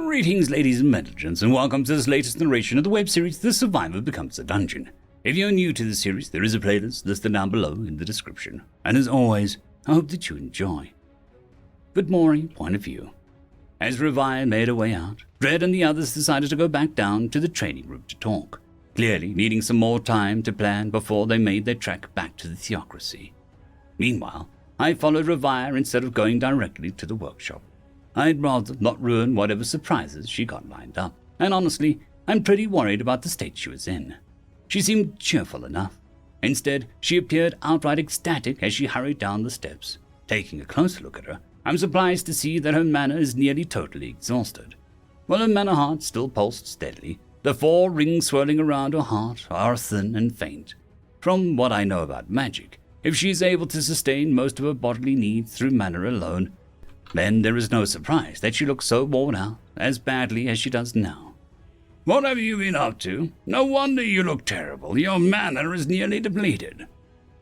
Greetings, ladies and gentlemen, and welcome to this latest narration of the web series The Survivor Becomes a Dungeon. If you're new to the series, there is a playlist listed down below in the description. And as always, I hope that you enjoy. But Maury, point of view. As Revive made her way out, Dredd and the others decided to go back down to the training room to talk, clearly needing some more time to plan before they made their trek back to the Theocracy. Meanwhile, I followed Revive instead of going directly to the workshop. I'd rather not ruin whatever surprises she got lined up, and honestly, I'm pretty worried about the state she was in. She seemed cheerful enough. Instead, she appeared outright ecstatic as she hurried down the steps. Taking a closer look at her, I'm surprised to see that her mana is nearly totally exhausted. While her mana heart still pulsed steadily, the 4 rings swirling around her heart are thin and faint. From what I know about magic, if she's able to sustain most of her bodily needs through mana alone, then there is no surprise that she looks so worn out, as badly as she does now. What have you been up to? No wonder you look terrible. Your mana is nearly depleted.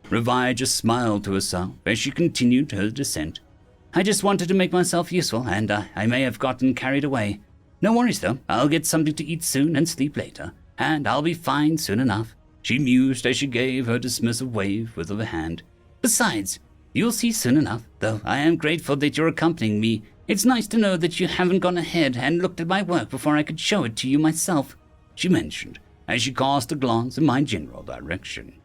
Revi just smiled to herself as she continued her descent. I just wanted to make myself useful, and I may have gotten carried away. No worries though, I'll get something to eat soon and sleep later, and I'll be fine soon enough, she mused as she gave her dismissive wave with her hand. Besides, you'll see soon enough, though I am grateful that you're accompanying me. It's nice to know that you haven't gone ahead and looked at my work before I could show it to you myself, she mentioned, as she cast a glance in my general direction.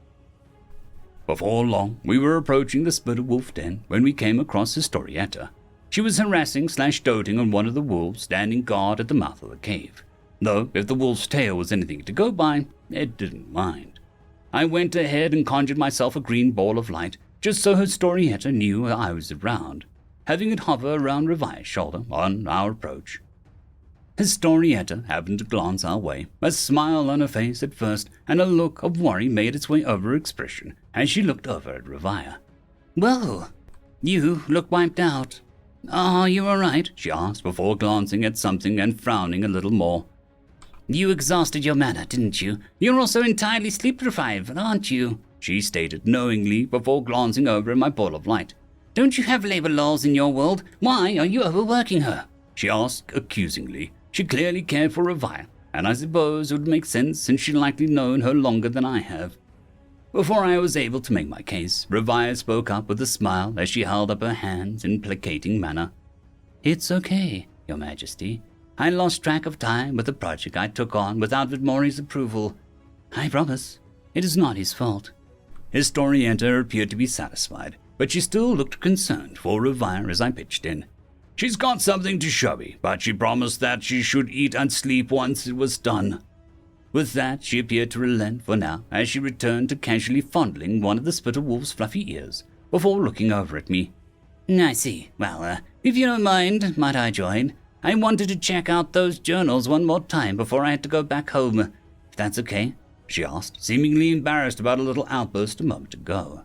Before long, we were approaching the Spitter Wolf Den when we came across Historietta. She was harassing/doting on one of the wolves standing guard at the mouth of the cave, though if the wolf's tail was anything to go by, it didn't mind. I went ahead and conjured myself a green ball of light, just so Historietta knew I was around, having it hover around Revi's shoulder on our approach. Historietta happened to glance our way, a smile on her face at first, and a look of worry made its way over her expression as she looked over at Revi. Whoa, you look wiped out. Are you alright? She asked before glancing at something and frowning a little more. You exhausted your mana, didn't you? You're also entirely sleep-deprived, aren't you? She stated knowingly before glancing over at my ball of light. Don't you have labor laws in your world? Why are you overworking her? She asked accusingly. She clearly cared for Revi, and I suppose it would make sense since she'd likely known her longer than I have. Before I was able to make my case, Revi spoke up with a smile as she held up her hands in placating manner. It's okay, Your Majesty. I lost track of time with the project I took on without Vidmori's approval. I promise, it is not his fault. Historietta appeared to be satisfied, but she still looked concerned for Revi as I pitched in. She's got something to show me, but she promised that she should eat and sleep once it was done. With that, she appeared to relent for now as she returned to casually fondling one of the Spitter Wolf's fluffy ears before looking over at me. I see. Well, if you don't mind, might I join? I wanted to check out those journals one more time before I had to go back home, if that's okay, she asked, seemingly embarrassed about a little outburst a moment ago.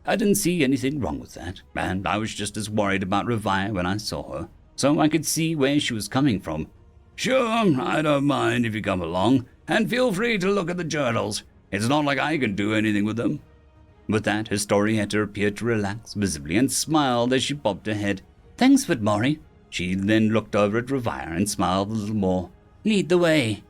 I didn't see anything wrong with that, and I was just as worried about Revi when I saw her, so I could see where she was coming from. Sure, I don't mind if you come along, and feel free to look at the journals. It's not like I can do anything with them. With that, Historietta appeared to relax visibly and smiled as she bobbed her head. Thanks, Vidmori. She then looked over at Revi and smiled a little more. Lead the way.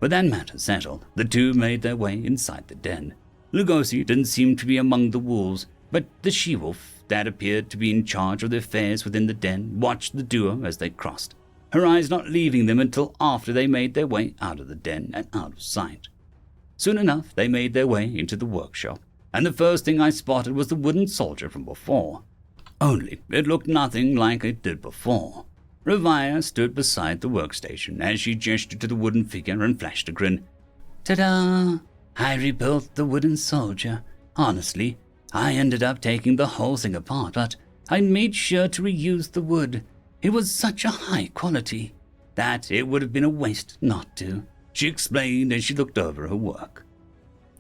With that matter settled, the two made their way inside the den. Lugosi didn't seem to be among the wolves, but the she-wolf that appeared to be in charge of the affairs within the den watched the duo as they crossed, her eyes not leaving them until after they made their way out of the den and out of sight. Soon enough, they made their way into the workshop, and the first thing I spotted was the wooden soldier from before. Only it looked nothing like it did before. Revi stood beside the workstation as she gestured to the wooden figure and flashed a grin. Ta-da! I rebuilt the wooden soldier. Honestly, I ended up taking the whole thing apart, but I made sure to reuse the wood. It was such a high quality that it would have been a waste not to, she explained as she looked over her work.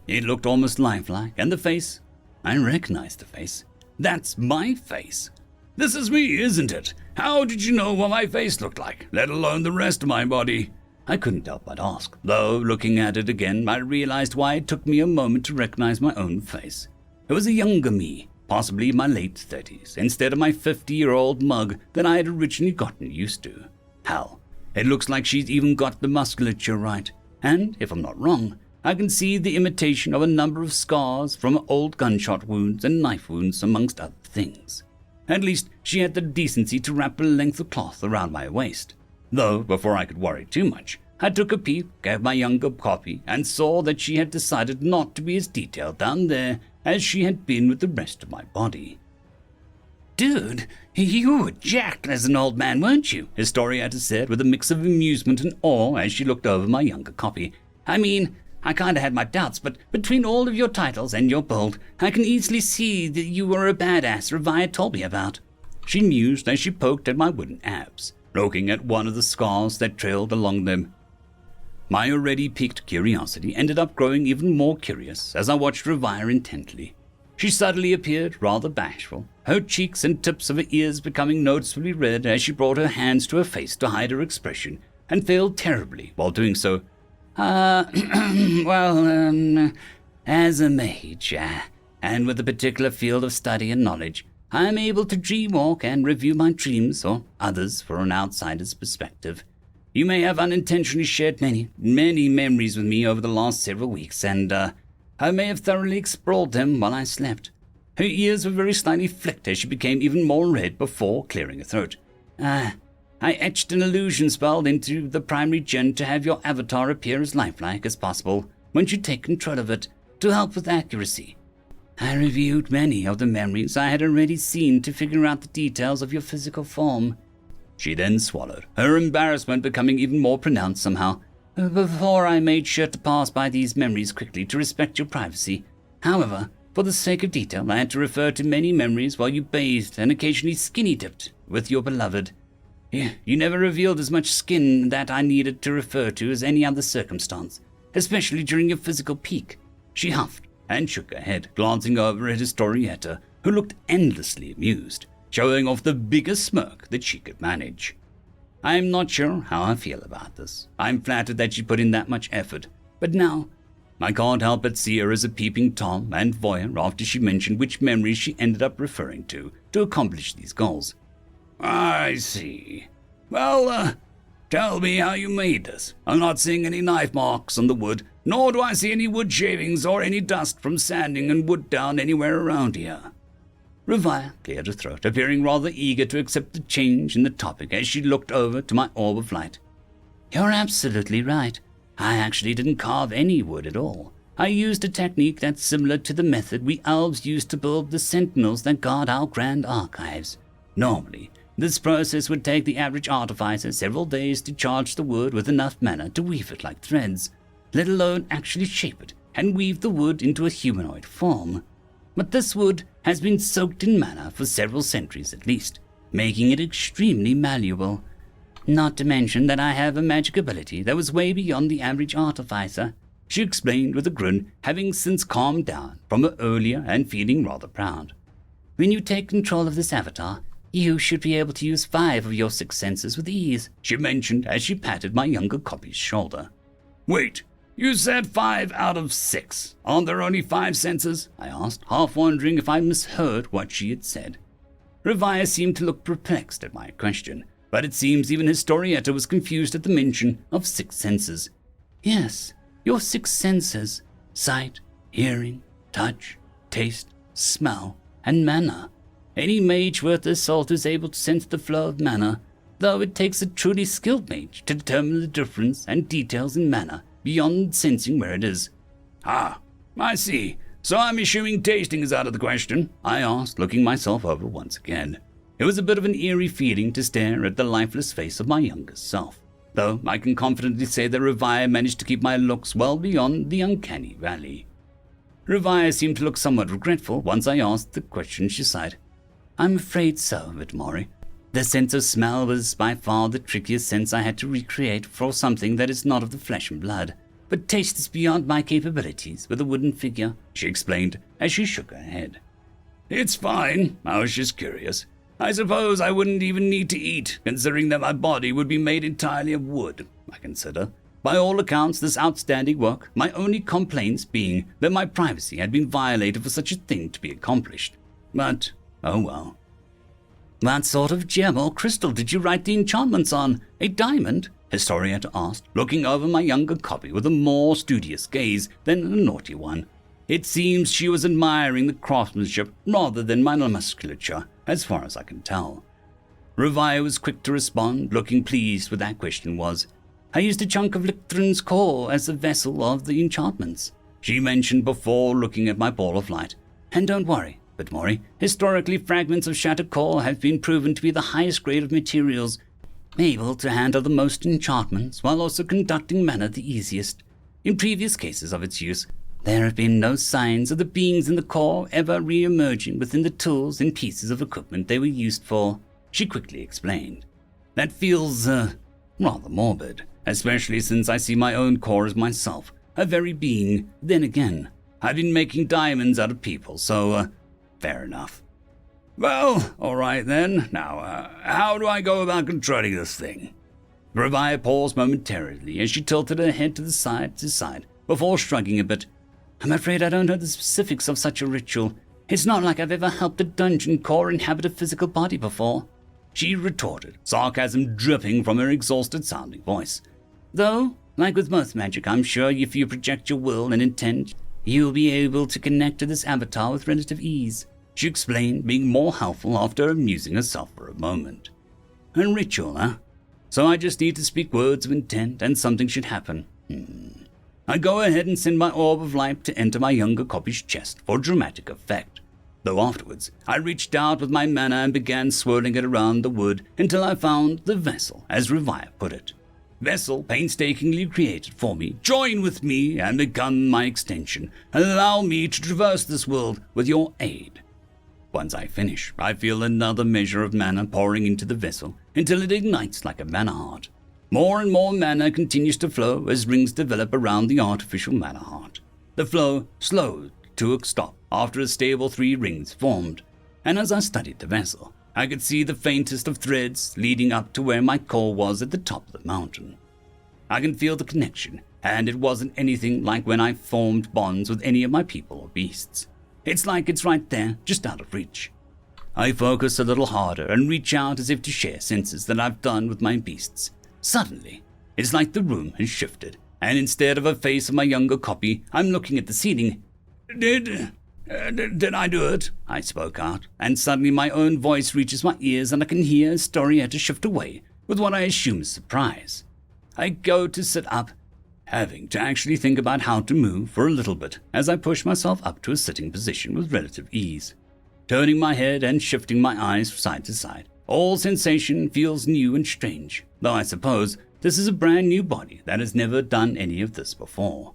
It looked almost lifelike, and the face, I recognized the face. That's my face. This is me, isn't it? How did you know what my face looked like, let alone the rest of my body? I couldn't help but ask, though looking at it again, I realized why it took me a moment to recognize my own face. It was a younger me, possibly my late 30s, instead of my 50-year-old mug that I had originally gotten used to. Hell, It looks like she's even got the musculature right, and, if I'm not wrong, I can see the imitation of a number of scars from old gunshot wounds and knife wounds amongst other things. At least she had the decency to wrap a length of cloth around my waist. Though, before I could worry too much, I took a peep at my younger copy and saw that she had decided not to be as detailed down there as she had been with the rest of my body. "Dude, you were jacked as an old man, weren't you?" Historietta said with a mix of amusement and awe as she looked over my younger copy. "I mean, I kinda had my doubts, but between all of your titles and your build, I can easily see that you were a badass Revia told me about." She mused as she poked at my wooden abs, looking at one of the scars that trailed along them. My already piqued curiosity ended up growing even more curious as I watched Revia intently. She suddenly appeared rather bashful, her cheeks and tips of her ears becoming noticeably red as she brought her hands to her face to hide her expression, and failed terribly while doing so. As a mage, and with a particular field of study and knowledge, I am able to dreamwalk and review my dreams or others for an outsider's perspective. You may have unintentionally shared many memories with me over the last several weeks, and I may have thoroughly explored them while I slept." Her ears were very slightly flicked as she became even more red before clearing her throat. I etched an illusion spell into the primary gen to have your avatar appear as lifelike as possible once you take control of it, to help with accuracy. I reviewed many of the memories I had already seen to figure out the details of your physical form." She then swallowed, her embarrassment becoming even more pronounced somehow. "Before I made sure to pass by these memories quickly to respect your privacy. However, for the sake of detail, I had to refer to many memories while you bathed and occasionally skinny-dipped with your beloved. You never revealed as much skin that I needed to refer to as any other circumstance, especially during your physical peak." She huffed and shook her head, glancing over at Historietta, who looked endlessly amused, showing off the biggest smirk that she could manage. I am not sure how I feel about this. I'm flattered that she put in that much effort, but now I can't help but see her as a peeping Tom and voyeur after she mentioned which memories she ended up referring to accomplish these goals. "I see. Well, tell me how you made this. I'm not seeing any knife marks on the wood, nor do I see any wood shavings or any dust from sanding and wood down anywhere around here." Revia cleared her throat, appearing rather eager to accept the change in the topic as she looked over to my orb of light. "You're absolutely right. I actually didn't carve any wood at all. I used a technique that's similar to the method we elves used to build the sentinels that guard our grand archives. Normally, this process would take the average artificer several days to charge the wood with enough mana to weave it like threads, let alone actually shape it and weave the wood into a humanoid form. But this wood has been soaked in mana for several centuries at least, making it extremely malleable. Not to mention that I have a magic ability that was way beyond the average artificer," she explained with a grin, having since calmed down from her earlier and feeling rather proud. "When you take control of this avatar, you should be able to use 5 of your 6 senses with ease," she mentioned as she patted my younger copy's shoulder. "Wait, you said 5 out of 6. Aren't there only 5 senses?" I asked, half wondering if I misheard what she had said. Revia seemed to look perplexed at my question, but it seems even Historietta was confused at the mention of 6 senses. "Yes, your 6 senses: sight, hearing, touch, taste, smell, and mana. Any mage worth their salt is able to sense the flow of mana, though it takes a truly skilled mage to determine the difference and details in mana beyond sensing where it is." "Ah, I see. So I'm assuming tasting is out of the question?" I asked, looking myself over once again. It was a bit of an eerie feeling to stare at the lifeless face of my younger self, though I can confidently say that Revia managed to keep my looks well beyond the uncanny valley. Revia seemed to look somewhat regretful once I asked the question. She sighed. "I'm afraid so, Vitmori. The sense of smell was by far the trickiest sense I had to recreate for something that is not of the flesh and blood. But taste is beyond my capabilities with a wooden figure," she explained as she shook her head. "It's fine. I was just curious. I suppose I wouldn't even need to eat, considering that my body would be made entirely of wood, I consider. By all accounts, this outstanding work, my only complaints being that my privacy had been violated for such a thing to be accomplished. But, oh well." "What sort of gem or crystal did you write the enchantments on? A diamond? Historietta asked, looking over my younger copy with a more studious gaze than a naughty one. It seems she was admiring the craftsmanship rather than my musculature, as far as I can tell. Revia was quick to respond, looking pleased with that question was. I used a chunk of Lictrin's core as the vessel of the enchantments, she mentioned before looking at my ball of light. And don't worry, but Mori, historically fragments of shattered core have been proven to be the highest grade of materials, able to handle the most enchantments while also conducting mana the easiest. In previous cases of its use, there have been no signs of the beings in the core ever re-emerging within the tools and pieces of equipment they were used for, she quickly explained. That feels, rather morbid, especially since I see my own core as myself, a very being. Then again, I've been making diamonds out of people, so, fair enough. Well, all right then. Now, how do I go about controlling this thing? Revia paused momentarily as she tilted her head to side, before shrugging a bit. I'm afraid I don't know the specifics of such a ritual. It's not like I've ever helped a dungeon core inhabit a physical body before, she retorted, sarcasm dripping from her exhausted-sounding voice. Though, like with most magic, I'm sure if you project your will and intent, you'll be able to connect to this avatar with relative ease, she explained, being more helpful after amusing herself for a moment. A ritual, huh? So I just need to speak words of intent and something should happen. I go ahead and send my orb of light to enter my younger copy's chest for dramatic effect. Though afterwards, I reached out with my mana and began swirling it around the wood until I found the vessel, as Revia put it. Vessel painstakingly created for me, join with me and become my extension, and allow me to traverse this world with your aid. Once I finish, I feel another measure of mana pouring into the vessel until it ignites like a mana heart. More and more mana continues to flow as rings develop around the artificial mana heart. The flow slowed to a stop after a stable 3 rings formed, and as I studied the vessel, I could see the faintest of threads leading up to where my core was at the top of the mountain. I can feel the connection, and it wasn't anything like when I formed bonds with any of my people or beasts. It's like it's right there, just out of reach. I focus a little harder and reach out as if to share senses that I've done with my beasts. Suddenly, it's like the room has shifted, and instead of a face of my younger copy, I'm looking at the ceiling. Did I do it? I spoke out, and suddenly my own voice reaches my ears and I can hear Historietta shift away with what I assume is surprise. I go to sit up, having to actually think about how to move for a little bit as I push myself up to a sitting position with relative ease. Turning my head and shifting my eyes side to side, all sensation feels new and strange, though I suppose this is a brand new body that has never done any of this before.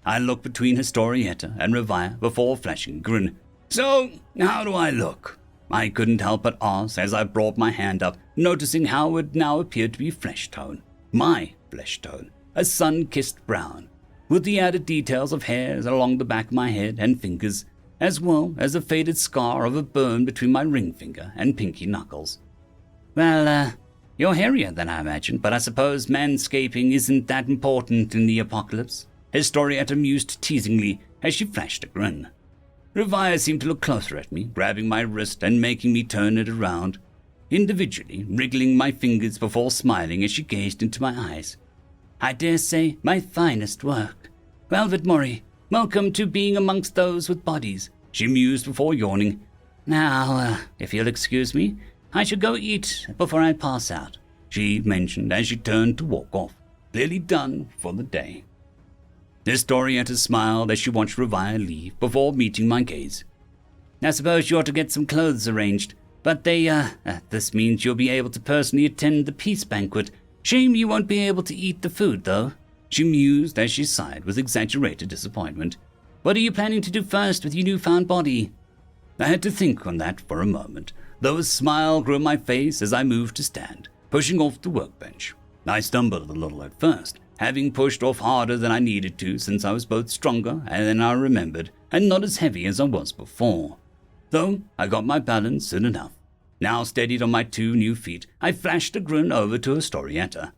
I look between Historietta and Revia before flashing a grin. So, how do I look? I couldn't help but ask as I brought my hand up, noticing how it now appeared to be flesh tone. My flesh tone, a sun-kissed brown, with the added details of hairs along the back of my head and fingers, as well as a faded scar of a burn between my ring finger and pinky knuckles. Well, you're hairier than I imagined, but I suppose manscaping isn't that important in the apocalypse, Historietta mused teasingly as she flashed a grin. Revia seemed to look closer at me, grabbing my wrist and making me turn it around, individually wriggling my fingers before smiling as she gazed into my eyes. I dare say my finest work. Well, Mori, welcome to being amongst those with bodies, she mused before yawning. Now, if you'll excuse me, I should go eat before I pass out, she mentioned as she turned to walk off, clearly done for the day. Historietta smiled as she watched Revia leave before meeting my gaze. I suppose you ought to get some clothes arranged, but this means you'll be able to personally attend the peace banquet. Shame you won't be able to eat the food, though, she mused as she sighed with exaggerated disappointment. What are you planning to do first with your newfound body? I had to think on that for a moment, though a smile grew on my face as I moved to stand, pushing off the workbench. I stumbled a little at first, having pushed off harder than I needed to since I was both stronger than I remembered and not as heavy as I was before. Though I got my balance soon enough. Now steadied on my 2 new feet, I flashed a grin over to Historietta.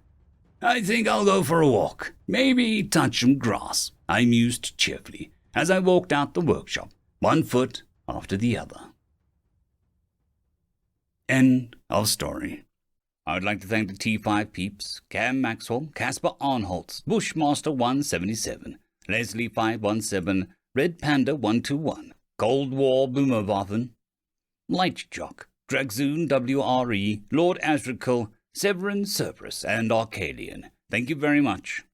I think I'll go for a walk, maybe touch some grass, I mused cheerfully as I walked out the workshop, one foot after the other. End of story. I would like to thank the T5 peeps, Cam Maxwell, Casper Arnholtz, Bushmaster 177, Leslie 517, Red Panda 121, Cold War Boomerwaffen, Lightsjoc, Dragzoon W.R.E, Lord Azrekahl, Severin Cerberus, and Arcadian. Thank you very much.